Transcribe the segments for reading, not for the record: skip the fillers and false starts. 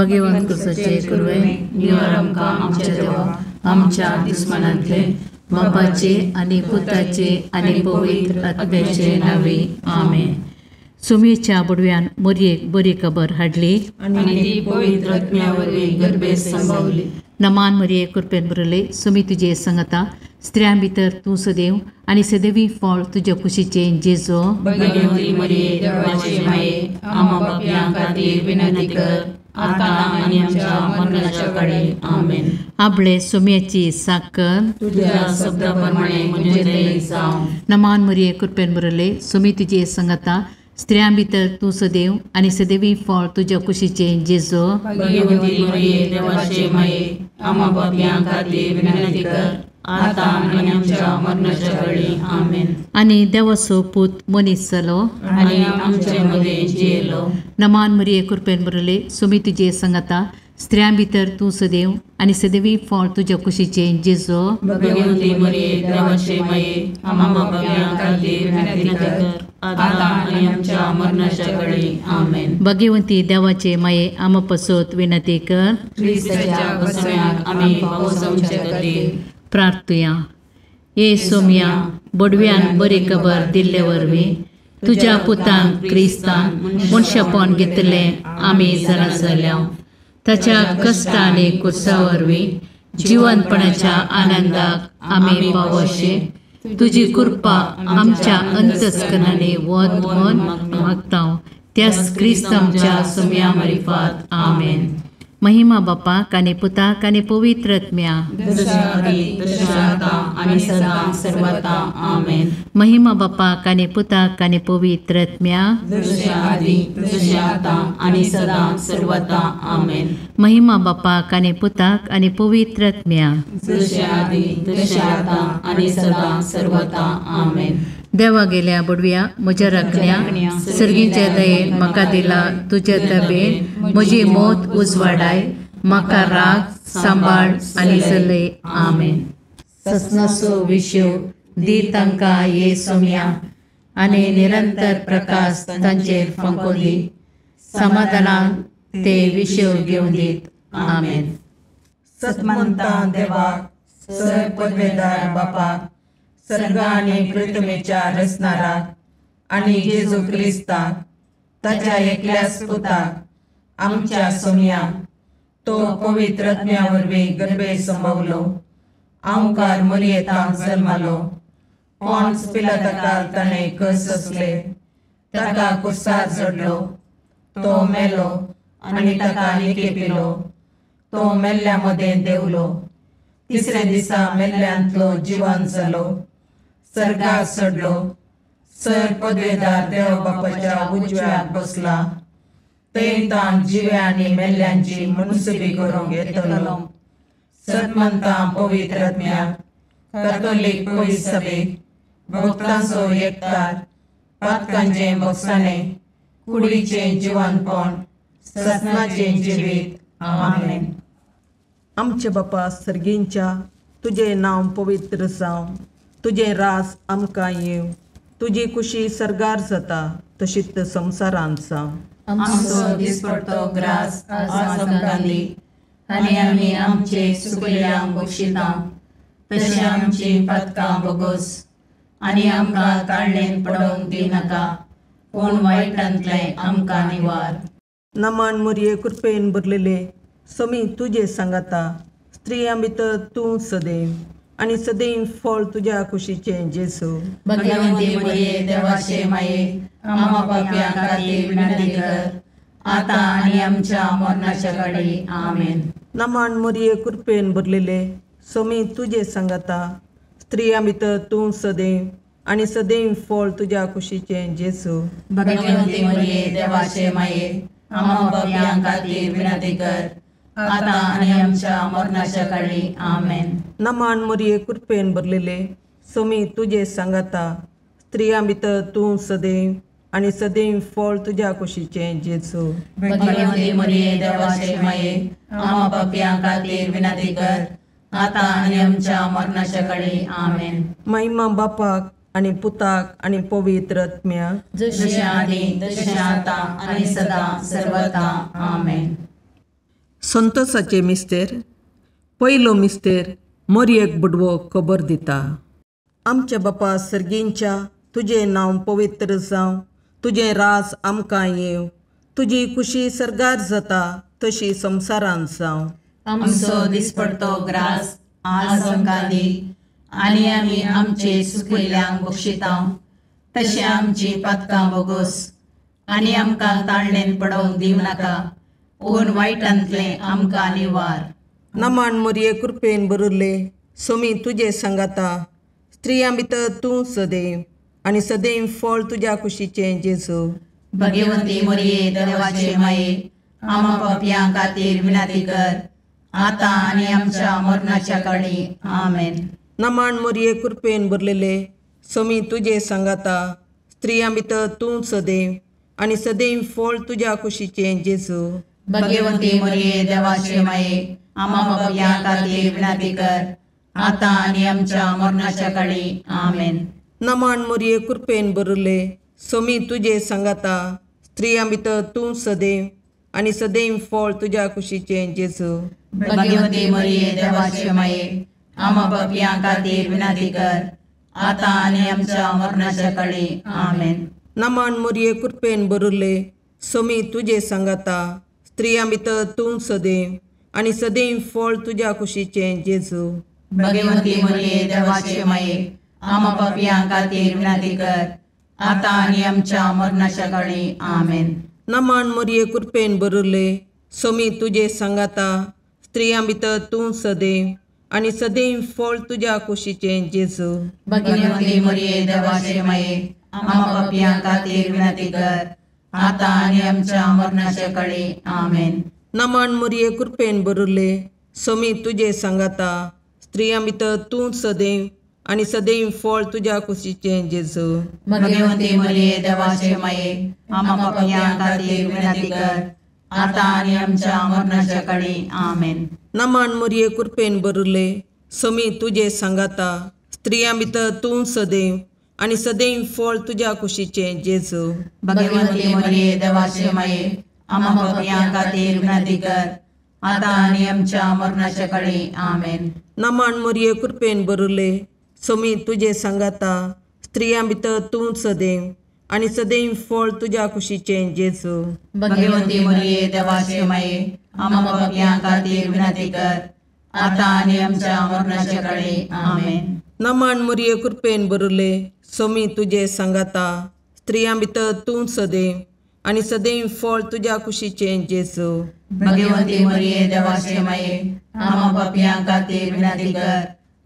भगवंत तुझे कुरवे निवार आमकां आमच्या देवा आमच्या दुस्मनांतले बापाचे आनी पुताचे आनी पवित्र आत्म्याचे नावे आमेन. सुमेच्या बुडव्यान मोरयेक बरी खबर हाडली आनी ती पवित्र आत्म्या वरवीं गर्भेत संभावली. नमान मरिये कृपेन बरले सुमी तुजे संगता स्त्रियां भितर तूं सदैव आनी सदैवी फळ तुज्या कुशीचे जेजो. भगवंती मरिये देवाचे माये आम्हा पापयां खातीर विनंती कर आता आनी आमच्या मरणाच्या काळी आमेन. आपले सुम्याची साकर तुझ्या शब्दाप्रमाणे म्हजे दये जावं. नमान मरिये कृपेन बरले सुमी तुजे संगता स्त्रियां भितर तूं सदैव आनी सदैवी फळ तुज्या कुशीचे जेजो. भगवंती मरिये देवाचे माये आम्हा पापयां खातीर विनंती कर आता आनी आमच्या मरणाच्या काळी आमेन. आनी देवाचो पूत मनीस जालो आनी आमचे मदे जियेलो. नमान मरिये कृपेन बरले सुमी तुजे संगता स्त्रियां भितर तूं सदैव आनी सदैवी फळ तुज्या कुशीचे जेजो. भगवंती मरिये देवाचे माये आम्हा पापयां खातीर विनंती कर आता आनी आमच्या मरणाच्या काळी आमेन. भगवंती देवाचे माये आम पसोत विनंती कर. ख्रिस्ताच्या वसण्याक आमी पावसावचे खातीर प्रार्थुया. ये सोम्या बडव्यान बरी खबर दिल्ले वरवीं तुज्या पुतांक क्रिस्तान मनशापण घेतले आमी जाणा जाल्या. ताच्या कश्ट आनी कुर्सा वरवीं जिवंतपणाच्या आनंदाक आमी पावोशे तुजी कृपा आमच्या अंतस्करणांनी वत म्हूण मागता. त्याच क्रिस्तांच्या सोम्या मार्फत आमेन. महिमा बापाक आनी पुताक आनी पवित्र आत्म्या जशा आदी तशा आता आनी सदां सर्वथा आमेन. महिमा बापाक आनी पुताक आनी पवित्र आत्म्या जशा आदी तशा आता आनी सदां सर्वथा आमेन. महिमा बापाक आनी पुताक आनी पवित्र आत्म्या जशा आदी तशा आता आनी सदां सर्वथा आमेन. देवा गेल्या बुडव्या म्हज्या राखण्या सर्गीच्या दयेन म्हाका दिला तुज्या तबेन म्हजी मोत उजवाडाय म्हाका राग सांबाळ आनी चलय आमेन. ससनाचो विशव दी तांकां ये सोम्या आनी निरंतर प्रकाश तांचेर फंको दी. समाधानान ते विशव घेवन दीत आमेन. सतमंता देवाक सर पदवेदार बापाक सर्ग आनी पृथ्वीच्या रचणाराक आनी जेजू क्रिस्ताक ताच्या एकल्याच पुताक आमच्या सोम्याक तो पवित्र आत्म्या वरवीं गर्भेत संभवलो. ओंकार मरियेंताक जल्मालो. पोंच पिलाताकाक ताणें कस सोंसले. ताका कुर्सार चडलो. तो मेलो आनी ताका निकेपिलो. तो मेल्ल्या मदें देवलो. तिसऱ्या दिसा मेल्ल्यांतलो जिवंत जालो. सर्गाक चडलो. सर पदवेदार देव बापाच्या उजव्याक बसला. थंय ताण जिव्या आनी मेल्ल्यांची मनसुबी करूंक येतलो. सतमंतां पवित्र आत्म्याक कॅथोलीक पयस सभेक भक्तांचो एकठार पातकांचें बगसाणें कुडीचें जिवंतपण सतनाचें जिवीत आमेन. आमचे बापा सर्गींच्या तुझे नांव पवित्र जावं. तुझे रास आमकां येव. तुजी कुशी सर्गार जाता तशीच संवसारांत जावं. आमचो दिसपडटो ग्रास आज आमकां दी आनी आमी आमचे सुकल्यांक बक्षिता तशें आमची पातकां बोगोस आनी आमकां काळणेन पडोवंक दिनाका पूण वायटांतलें आमकां निवार. नमान मरिये कृपेन भरलेले समी तुजे सांगाता स्त्रियां भितर तूं सदैव आनी सदैव फळ तुज्या कुशीचे जेजू. भगवंती मरिये देवाचे माये आम्हा पापयां खातीर विनंती कर आता आनी आमच्या मरणाच्या काळी आमेन. नमान मरिये कृपेन भरलेले समी तुजे सांगाता स्त्रियां भितर तूं सदैव आनी सदैव फळ तुज्या कुशीचे जेजू. भगवंती मरिये देवाचे माये आम्हा पापयां खातीर विनंती कर आता आनी आमच्या मरणाच्या काळी आमेन. नमान मरिये कृपेन भरलेले समी तुजे सांगाता स्त्रियां भितर तूं सदैव आनी सदैव फळ तुज्या कुशीचे जेजू. भगवंती मरिये देवाचे माये आम्हा पापयां खातीर विनंती कर आता आनी आमच्या मरणाच्या काळी आमेन. महिमा बापाक आनी पुताक आनी पवित्र आत्म्याक जशें आदी तशें आता आनी सदां सर्वथा आमेन. संतोसाचे मिस्तेर. पयलो मिस्तेर मोरयेक बुडवो खबर दिता. आमच्या बापा सर्गींच्या, तुजें नांव पवित्र जावं, तुजें रास आमकां येवं, तुजी खुशी सरगार जाता तशी संवसारांत जावं. आमचो दिसपडतो ग्रास आज आमकां दी, आनी आमी आमचे चुकिल्ल्यांक बक्षितां. तशें आमची पातकां बोगोस, आनी आमकां ताळणेन पडोवंक दिवं नाका, पूण वायटांतलें आमकां निवार. नमान मोरये कृपेन बरुल्ले, सोमी तुजे सांगाता, स्त्रियां भितर तूं सदैव, आनी सदैव फळ तुज्या कुशीचें जेजू. भगवंती मोरये देवाचे माये, आमा पापयां खातीर विनाती कर, आतां आनी आमच्या मरणाच्या काळी. आमेन. नमान मोरये कृपेन भरलेले, सोमी तुजे सांगाता, स्त्रियां भितर तूं सदैव, आनी सदैव फळ तुज्या कुशीचें जेजू. भगवंती मोरये देवाचे माये, आमा पापयां खातीर विनाती कर, आतां आनी आमच्या मरणाच्या काळी. आमेन. नमान मोरये कृपेन भरले, सोमी तुजे सांगाता, स्त्रियां भितर तूं सदैव, आनी सदैव फळ तुज्या कुशीचें जेजू. भगवंती मोरये देवाचे माये, आमा पापयां खातीर विनाती कर, आतां आनी आमच्या मरणाच्या काळी. आमेन. नमान मोरये कृपेन भरले, सोमी तुजे सांगाता, स्त्रियां भितर तूं सदैव, आनी सदैव फळ तुज्या कुशीचें जेजू. भगवंती मोरये देवाचे माये, आमा पापयां खातीर विनाती कर, आतां आनी आमच्या मरणाच्या काळी. आमेन. नमान मोरये कृपेन भरले, सोमी तुजे सांगाता, स्त्रियां भितर तूं सदैव, आनी सदैव फळ तुज्या कुशीचें जेजू. भगवंती मोरये देवाचे माये, आमा पापयां खातीर विनाती कर, आतां आनी आमच्या मरणाच्या काळी. आमेन. नमान मोरये कृपेन भरले, सोमी तुजे सांगाता, स्त्रियां भितर तूं सदैव, आनी सदैव फळ तुज्या कुशीचें जेजू. भगवंती मोरये देवाचे माये, आमा पापयां खातीर विनाती कर, आतां आनी आमच्या मरणाच्या काळी. आमेन. नमान मोरये कृपेन भरले, सोमी तुजे सांगाता, स्त्रियां भितर तूं सदैव, आनी सदैव फळ तुज्या कुशीचें जेजू. भगवंती मोरये देवाचे माये, आमा पापयां खातीर विनाती कर, आतां आनी आमच्या मरणाच्या काळी. आमेन. नमान मोरये कृपेन भरले, सोमी तुजे सांगाता, स्त्रियां भितर तूं सदैव, आनी सदैव फळ तुज्या कुशीचें जेजू. भगवंती मोरये देवाचे माये, आमा पापयां खातीर विनाती कर, आतां आनी आमच्या मरणाच्या काळी. आमेन. नमान मोरये कृपेन भरले, सोमी तुजे सांगाता, स्त्रियां भितर तूं सदैव, आनी सदैव फळ तुज्या कुशीचें जेजू. भगवंती मोरये देवाचे माये, आमा पापयां खातीर विनाती कर,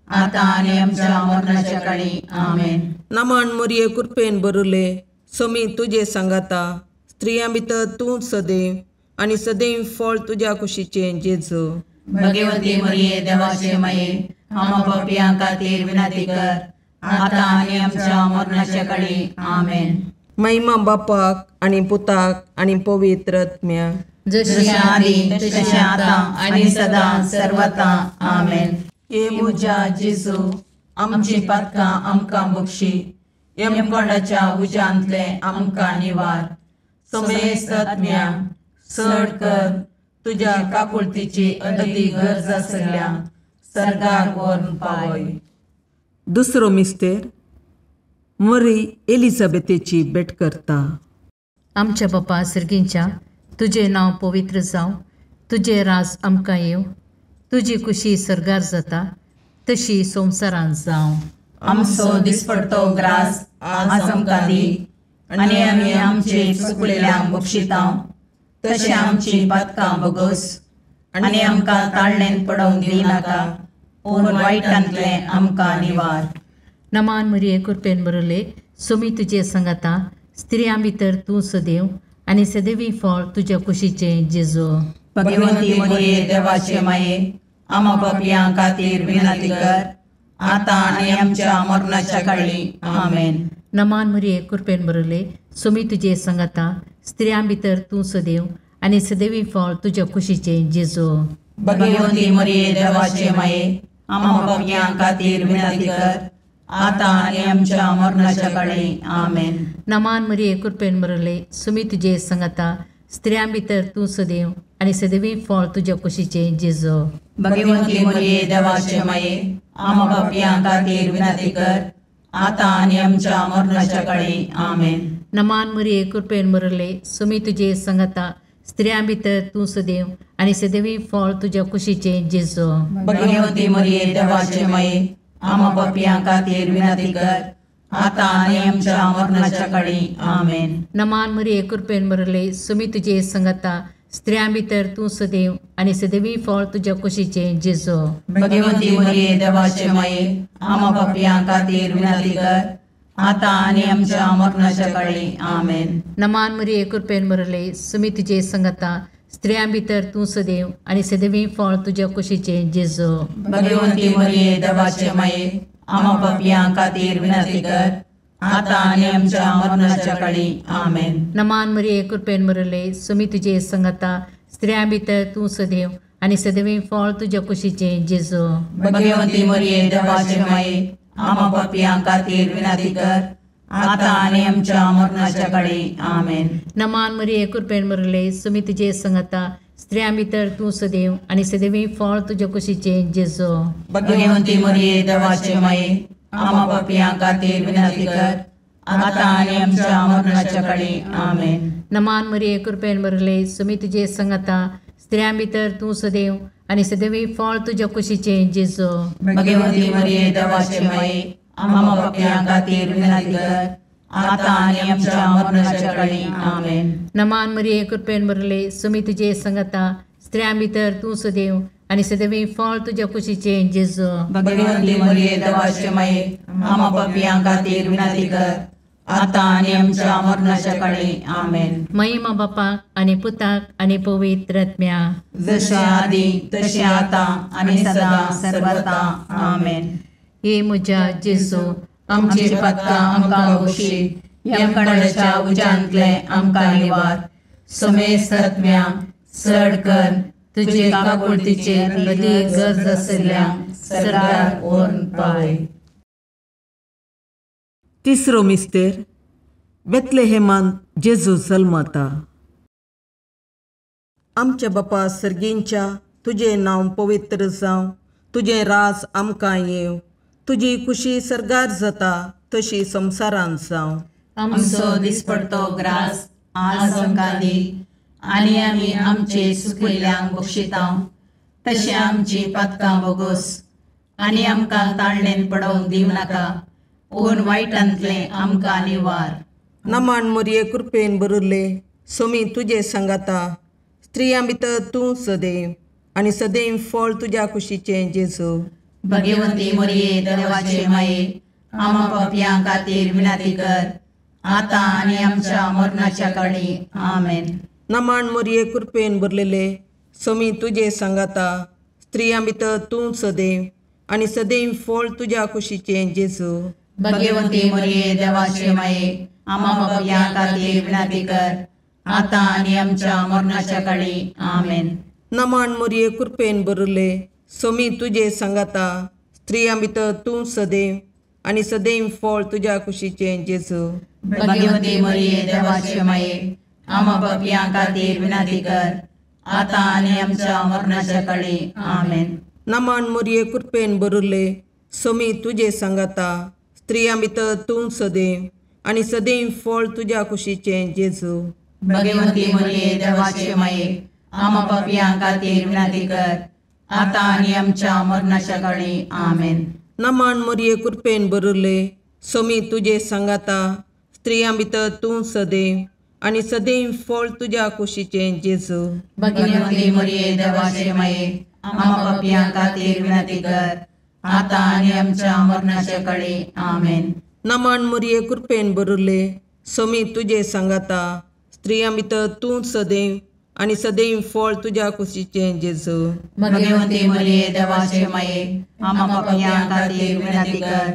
आतां आनी आमच्या मरणाच्या काळी. आमेन. नमान मोरये कृपेन भरले, सोमी तुजे सांगाता, स्त्रियां भितर तूं सदैव, आनी सदैव फळ तुज्या कुशीचें जेजू. भगवंती मोरये देवाचे माये, आमा पापयां खातीर विनाती कर, आतां आनी आमच्या मरणाच्या काळी. आमेन. महिमा बापाक आनी पुताक आनी पवित्र आत्म्याक, जशी आदी तशी आतां आनी सदां सर्वता. आमेन. ये म्हज्या जेजू, आमची पातकां आमकां बक्षी, यमकोंडाच्या उज्यांतले आमकां निवार. समेस्त आत्म्या चड कर, तुज्या काकुळतीची अदी गरज आसल्या सर्गाक व्हरून पावय. दुसरो मिस्तेर मरी एलिझाबेथेची भेट करता. आमच्या बापा सर्गींच्या, तुजें नांव पवित्र जावं, तुजें राज आमकां येवं, तुजी खुशी सरगार जाता तशी संवसारांत जावं. आमचो दिसपडतो ग्रास आज आमकां दी, आनी आमी आमचे चुकलेल्यांक बक्षितां. तशें आमची पातकां बोगोस, आनी आमकां ताळणेन पडोवंक दिनाका, पूण वायटांतलें आमकां निवार. नमान मोरये कृपेन बरले, सोमी तुजे सांगाता, स्त्रियां भितर तूं सदैव, आनी सदैवी फळ तुज्या कुशीचें जेजू. भगवंती मोरये देवाचे माये, आमा पापयां खातीर विनाती कर, आतां आनी आमच्या मरणाच्या काळी. आमेन. नमान मोरये कृपेन बरले, सोमी तुजे सांगाता, स्त्रियां भितर तूं सदैव, आनी सदैवी फळ तुज्या कुशीचें जेजू. भगवंती मोरये देवाचे माये, आमा पापयां खातीर विनाती कर, आतां आनी आमच्या मरणाच्या काळी. आमेन. नमान मोरये कृपेन बरले, सोमी तुजे सांगाता, स्त्रियां भितर तूं सदैव आनी सदैवी फळ तुज्या कुशीचें जेजू. भगवंती मरिये देवाचे माये आम पापियां खातीर विनंती कर आता आनी आमच्या मरणाच्या काळी आमेन. नमान मरिये कृपेन मरले सुमी तुजे संगता स्त्रियां भितर तूं सदैव आनी सदैवी फळ तुज्या कुशीचें जेजू. भगवंती मरिये देवाचे माये आम पापियां खातीर विनंती कर आता आनी आमच्या मरणाच्या काळी आमेन. नमान मरिये कृपेन मरले सुमी तुजे संगता स्त्रियां भितर तूं सदैव आनी सदैवी फळ तुज्या कुशीचें जेजू. भगवंती मरिये देवाचे माये आम पापियां खातीर विनंती कर आता आनी आमच्या मरणाच्या काळी आमेन. नमान मरिये कृपेन मरले सुमी तुजे संगता स्त्रियां भितर तूं सदैव आनी सदैवी फळ तुज्या कुशीचें जेजू. भगवंती मरिये देवाचे माये आम पापियां खातीर विनंती कर आता आनी आमच्या मरणाच्या काळी आमेन. नमान मरिये कृपेन मरले सुमी तुजे संगता स्त्रियां भितर तूं सदैव आनी सदैवी फळ तुज्या कुशीचें जेजू. भगवंती मरिये देवाचे माये आम पापियां खातीर विनंती कर आता आनी आमच्या मरणाच्या काळी आमेन. नमान मरिये कृपेन मरले सुमी तुजे संगता स्त्रियां भितर तूं सदैव आनी सदैवी फळ तुज्या कुशीचें जेजू. भगवंती मरिये देवाचे माये आम पापियां खातीर विनंती कर आता आनी आमच्या मरणाच्या काळी आमेन. नमान मरिये कृपेन मरले सुमी तुजे संगता स्त्रियां भितर तूं सदैव आनी सदैवी फळ तुज्या कुशीचें जेजू. भगवंती मरिये देवाचे माये आम पापियां खातीर विनंती कर आता आनी आमच्या मरणाच्या काळी आमेन. नमान मरिये कृपेन मरले सुमी तुजे संगता स्त्रियां भितर तूं सदैव आनी सदैवी फळ तुज्या कुशीचें जेजू. भगवंती मरिये देवाचे माये आम पापियां खातीर विनंती कर आता आनी आमच्या मरणाच्या काळी आमेन. महिमा बापाक आनी पुताक आनी पवित्र आत्म्या जशे आदी तशे आता आनी सदा सर्वदा आमेन. हे म्हज्या जेजू आमची पदकां आमकां बक्षी यमकणाच्या उज्यांतले आमकां निवार. सुमेस्त आत्म्या चड कर तुजे काकुळतीचेर अदीक गरज आशिल्ल्यांक सरकार ओर्न पावय. तिसरो मिस्तेर बेतलेहेमांत जेजू जल्मता. आमच्या बापा सर्गींच्या तुजें नांव पवित्र जावं, तुजें राज आमकां येवं, तुजी कुशी सरगार जाता तशी संवसारांत जावं. आमचो दिसपडतो ग्रास आज आमकां दी आनी आमी आमचे चुकिल्ल्यांक बक्षितांव तशें आमची पातकां बोगोस आनी आमकां ताळणेन पडोवंक दिवं नाका पूण वायटांतलें आमकां निवार. नमान मरिये कृपेन बरले सोमी तुजे सांगाता स्त्रियां भितर तूं सदैव आनी सदैव फळ तुज्या कुशीचें जेजू. भगवंती मरिये देवाचे माये आम पापियां खातीर विनंती कर आता आनी आमच्या मरणाच्या काळी आमेन. नमान मरिये कृपेन बरलेले सोमी तुजे सांगाता स्त्रियां भितर तूं सदैव आनी सदैव फळ तुज्या कुशीचें जेजू. भगवंती मरिये देवाचे माये आम पापियां खातीर विनंती कर आता आनी आमच्या मरणाच्या काळी आमेन. नमान मरिये कृपेन बरले सोमी तुजे सांगाता स्त्रियां भितर तूं सदैव आनी सदैव फळ तुज्या कुशीचें जेजू. भगवंती मरिये देवाचे माये आम पापियां खातीर विनंती कर आता आनी आमच्या मरणाच्या काळी आमेन. नमान मरिये कृपेन बरले सोमी तुजे सांगाता स्त्रियां भितर तूं सदैव आनी सदैव फळ तुज्या कुशीचें जेजू. भगवंती मरिये देवाचे माये आम पापियां खातीर विनंती कर आता आनी आमच्या मरणाच्या काळी आमेन. नमान मरिये कृपेन बरले सोमी तुजे सांगाता स्त्रियां भितर तूं सदैव आनी सदैव फळ तुज्या कुशीचें जेजू. भगवंती मरिये देवाचे माये आम पापियां खातीर विनंती कर आता आनी आमच्या मरणाच्या काळी आमेन. नमान मरिये कृपेन बरले सोमी तुजे सांगाता स्त्रियां भितर तूं सदैव आनी सदैव फळ तुज्या कुशीचें जेजू. भगवंती मरिये देवाचे माये आम पापियां खातीर विनंती कर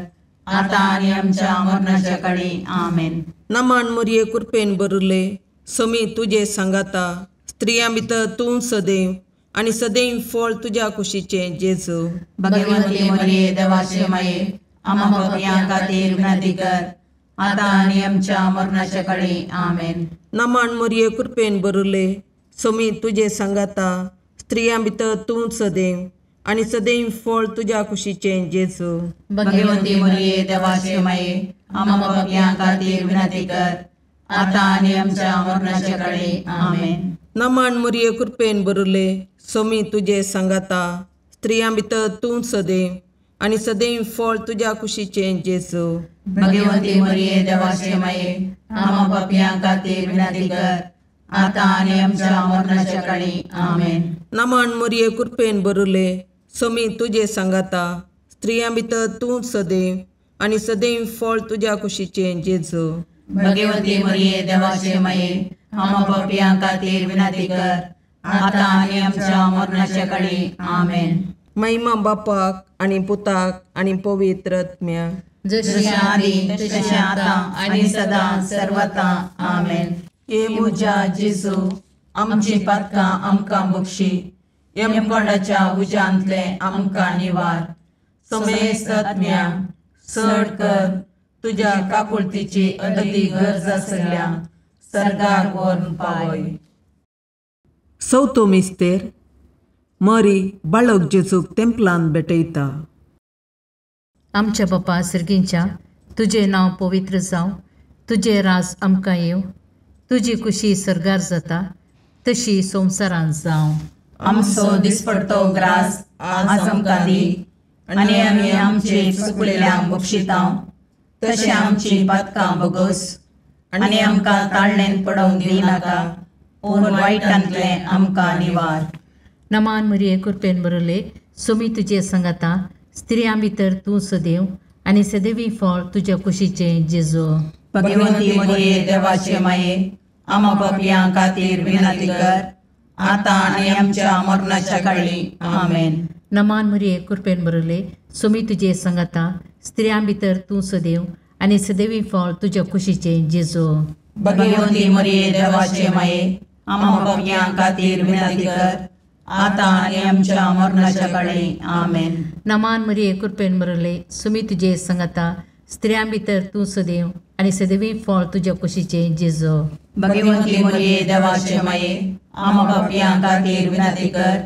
आता आनी आमच्या मरणाच्या काळी आमेन. नमान मरिये कृपेन बरले सोमी तुजे सांगाता स्त्रियां भितर तूं सदैव आनी सदैव फळ तुज्या कुशीचें जेजू. भगवंती मरिये देवाचे माये आम पापियां खातीर विनंती कर आता आणि आमच्या मरणाच्या काळी आमेन. नमान मोरये कृपेन बरले सोमी तुझे सांगाता स्त्रियां भितर तूं सदैव आणि सदैव फळ तुझ्या कुशीचे जेजू. भगवंती मरिये देवाचे माये आम्हा पापियां खातीर विनंती कर, आता आणि आमच्या मरणाच्या काळी आमेन. नमान मोरये कृपेन बरले सोमी तुझे सांगाता स्त्रियां भितर तूं सदैव आणि सदैव फळ तुझ्या कुशीचे जेजू. भगवंती मरिये देवाचे माये आम्हा पापियां खातीर विनंती कर, आता आणि आमच्या मरणाच्या काळी आमेन. नमान मोरये कृपेन बरले सोमी तुझे सांगाता स्त्रियां भितर तूं सदैव आणि सदैव फळ तुझ्या कुशीचे जेजू. भगवंती मरिये देवाचे माये आम्हा पापियां खातीर विनंती कर, आता आणि आमच्या मरणाच्या काळी आमेन. महिमा बापाक आणि पुताक आणि पवित्र आत्म्याक, जशी आदी तशी आता आणि सदा सर्वथा आमेन. ये मुजा जेजू आमची पातकां आमकां बक्षी, यमकोंडाच्या उजांतले आमकां निवार. समेस्त आत्म्या चड कर तुझ्या काकुळतीची अदी गरज आसल्या सर्गार व्हरून पावय. चवथो मिस्तेर मरी बाळक जेजूक तेंपलांत भेटयता. आमच्या बापा सर्गींच्या तुझे नांव पवित्र जावं, तुझे राज आमकां येव, तुजी कुशी सरगार जाता तशी संवसारांत जावं. आमचो दिसपडतो ग्रास आज आमकां दी, आनी आमी आमचे चुकलेल्यांक बक्षितांव, तशें आमची पातकां बगोस, आनी आमकां ताळणेन पडोवंक दिनाका, पूण वायटांतले आमकां निवार. नमान मरिये कृपेन बरले सोमी तुझे सांगाता स्त्रियां भितर तूं सदैव आणि सदैवी फळ तुझ्या कुशीचे जेजू. भगवंती मरिये देवाचे माये आम्हा पापियां खातीर विनंती कर, आता आणि आमच्या मरणाच्या काळी आमेन. नमान मरिये कृपेन बरले सोमी तुझे सांगाता स्त्रियां भितर तूं सदैव आणि सदैवी फळ तुझ्या कुशीचे जेजू. भगवंती मरिये देवाचे माये आम्हा पापियां खातीर विनंती कर, आता आणि आमच्या मरणाच्या काळी आमेन. नमान मरिये कृपेन बरले सोमी तुझे सांगाता स्त्रियां भितर तूं सदैव आणि सदैवी फळ तुझ्या कुशीचे जेजू. भगवंती मरिये देवाचे माये आम्हा पापियां खातीर विनंती कर,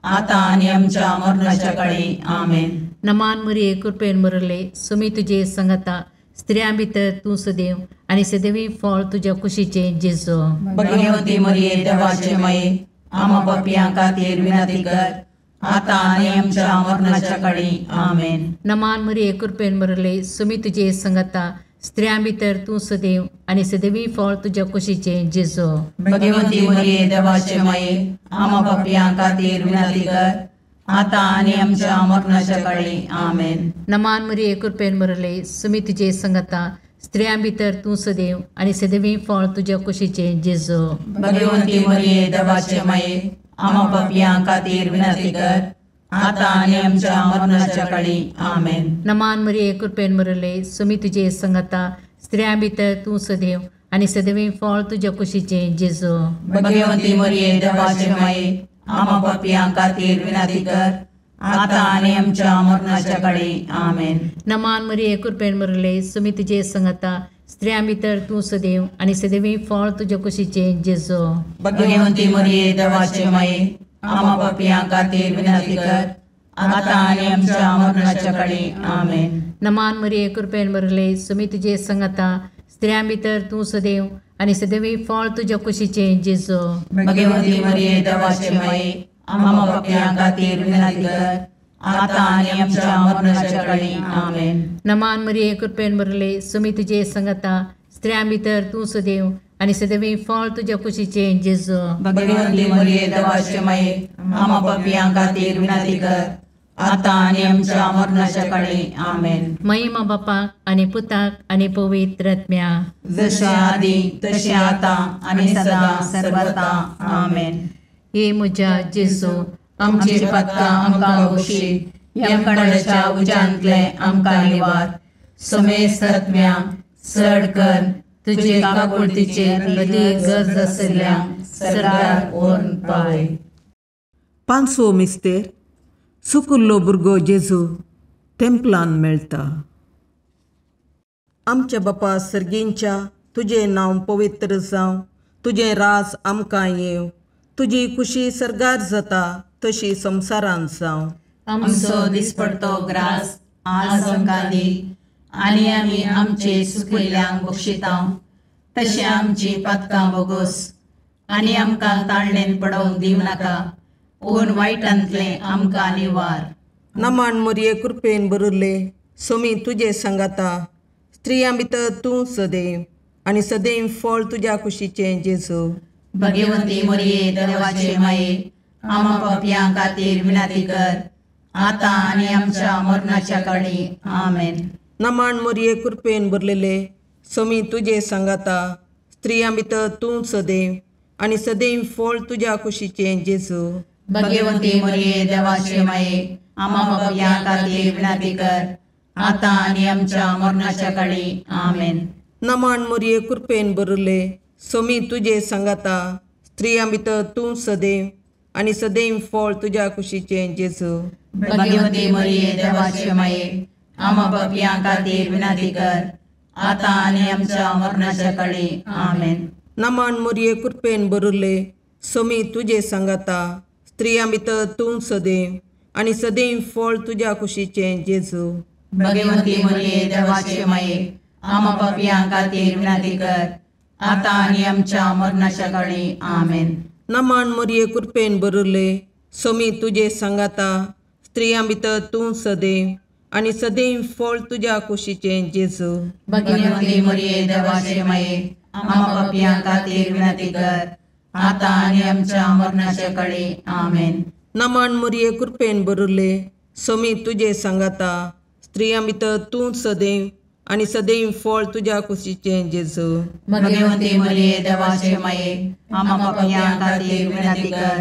आता आणि आमच्या मरणाच्या काळी आमेन. नमान मरिये कृपेन बरले सोमी तुझे सांगाता स्त्रियां भितर तूं सदैव आणि सदैवी फळ तुझ्या कुशीचे जेजू. भगवंती मरिये देवाचे माये आम्हा पापियां खातीर विनंती कर, आता आणि आमच्या मरणाच्या काळी आमेन. नमान मरिये कृपेन बरले सोमी तुझे सांगाता स्त्रियां भितर तूं सदैव आणि सदैवी फळ तुझ्या कुशीचे जेजू. भगवंती मरिये देवाचे माये आम्हा पापियां खातीर विनंती कर, आता आणि आमच्या मरणाच्या काळी आमेन. नमान मरिये कृपेन बरले सोमी तुझे सांगाता स्त्रियां भितर तूं सदैव आणि सदैवी फळ तुझ्या कुशीचे जेजू. भगवंती मरिये देवाचे माये आम्हा पापियां खातीर विनंती कर, आता आणि आमच्या मरणाच्या काळी आमेन. नमान मरिये कृपेन बरले सोमी तुझे सांगाता स्त्रियां भितर तूं सदैव आणि सदैवी फळ तुझ्या कुशीचे जेजू. भगवंती मरिये देवाचे माये आम्हा पापियां खातीर विनंती कर, आता आणि आमच्या मरणाच्या काळी आमेन. नमान मरिये कृपेन बरले सोमी तुझे सांगाता स्त्रियां भितर तूं सदैव आणि सदैवी फळ तुझ्या कुशीचे जेजू. भगवंती मरिये देवाचे माये आम्हा पापियां खातीर विनंती कर, आता आणि आमच्या मरणाच्या काळी आमेन. नमान मरिये कृपेन बरले सोमी तुझे सांगाता स्त्रियां भितर तूं सदैव आणि सदैवी फळ तुझ्या कुशीचे जेजू. भगवंती मरिये देवाचे माये आम्हा पापियां खातीर विनंती कर, आता आणि आमच्या मरणाच्या काळी आमेन. नमान मरिये कृपेन बरले सोमी तुझे सांगाता स्त्रियां भितर तूं सदैव आणि सदैवी फळ तुझ्या कुशीचे जेजू. भगवंती मरिये देवाचे माये आम्हा पापियां खातीर विनंती कर, आता आणि आमच्या मरणाच्या काळी आमेन. महिमा बापाक आणि पुताक आणि पवित्र आत्म्याक, जशे आदी तशे आता आणि सदा सर्वथा आमेन. हे म्हज्या जेजू आमची पातकां आमकां बक्षी, यमकोंडाच्या उजांतले आमकां निवार. समेस्त आत्म्या चड कर तुजे काकुळतीचे अदी गरज आसल्यांक सर्गार व्हरून पावय. पांचवो मिस्तेर सुकुल्लो भुरगो जेजू तेंपलांत मेळटा. आमच्या बापा सर्गींच्या तुझे नांव पवित्र जावं, तुझे रास आमकां येव, तुजी खुशी सरगार जाता तशी संवसारांत जावं. आमचो दिसपडतो ग्रास आज आमकां दी, आनी आमी आमचे सुकयल्यांक बक्षिता. तशें आमची पातकां बोगोस आनी आमकां ताळणेन पडोवंक दिव नाका, पूण वायटांतले आमकां निवार. नमान मोरये कृपेन बरुल्ले, सोमी तुजे सांगाता, स्त्रियां भितर तूं सदैव, आनी सदैव फळ तुज्या कुशीचें जेजू. भगवंती मोरये देवाचे माये, आमा पापयां खातीर विनाती कर, आतां आनी आमच्या मरणाच्या काळी. आमेन. नमान मोरये कृपेन भरलेले, सोमी तुजे सांगाता, स्त्रियां भितर तूं सदैव, आनी सदैव फळ तुज्या कुशीचें जेजू. भगवंती मोरये देवाचे माये, आमा पापयां खातीर विनाती कर, आतां आनी आमच्या मरणाच्या काळी. आमेन. नमान मोरये कृपेन भरले, सोमी तुजे सांगाता, स्त्रियां भितर तूं सदैव, आनी सदैव फळ तुज्या कुशीचें जेजू. भगवंती मोरये देवाचे माये, आमा पापयां खातीर विनाती कर, आतां आनी आमच्या मरणाच्या काळी. आमेन. नमान मोरये कृपेन भरले, सोमी तुजे सांगाता, स्त्रियां भितर तूं सदैव, आनी सदैव फळ तुज्या कुशीचें जेजू. भगवंती मोरये देवाचे माये, आमा पापयां खातीर विनाती कर, आतां आनी आमच्या मरणाच्या काळी. आमेन. नमान मोरये कृपेन भरले, सोमी तुजे सांगाता, स्त्रियां भितर तूं सदैव, आनी सदैव फळ तुज्या कुशीचें जेजू. भगवंती मोरये देवाचे माये, आमा पापयां खातीर विनाती कर, आतां आनी आमच्या मरणाच्या काळी. आमेन. नमान मोरये कृपेन भरले, सोमी तुजे सांगाता, स्त्रियां भितर तूं सदैव, आनी सदैव फळ तुज्या कुशीचें जेजू. भगवंती मोरये देवाचे माये, आमा पापयां खातीर विनाती कर,